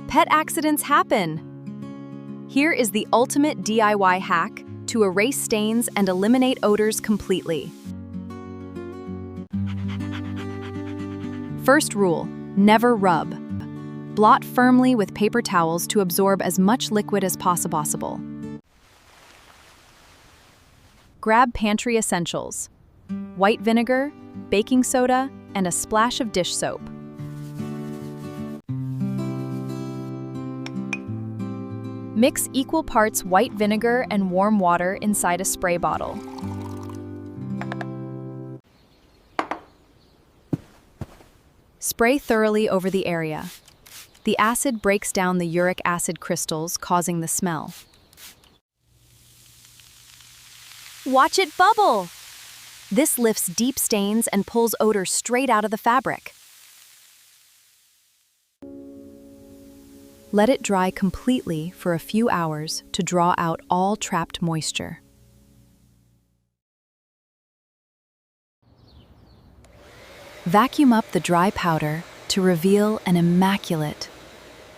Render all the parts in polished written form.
Pet accidents happen. Here is the ultimate DIY hack to erase stains and eliminate odors completely. First rule, never rub. Blot firmly with paper towels to absorb as much liquid as possible. Grab pantry essentials: white vinegar, baking soda, and a splash of dish soap. Mix equal parts white vinegar and warm water inside a spray bottle. Spray thoroughly over the area. The acid breaks down the uric acid crystals, causing the smell. Watch it bubble! This lifts deep stains and pulls odor straight out of the fabric. Let it dry completely for a few hours to draw out all trapped moisture. Vacuum up the dry powder to reveal an immaculate,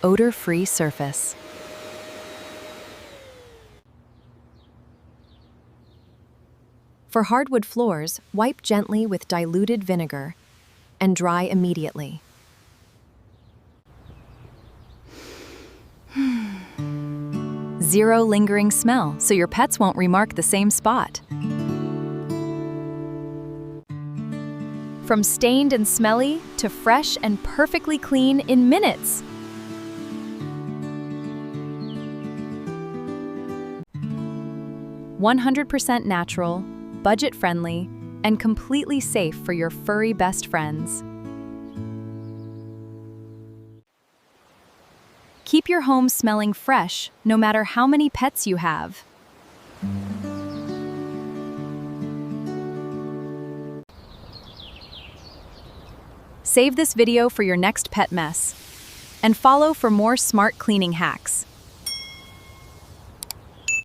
odor-free surface. For hardwood floors, wipe gently with diluted vinegar and dry immediately. Zero lingering smell, so your pets won't remark the same spot. From stained and smelly to fresh and perfectly clean in minutes. "100% natural, budget-friendly, and completely safe for your furry best friends." Keep your home smelling fresh, no matter how many pets you have. Save this video for your next pet mess, and follow for more smart cleaning hacks.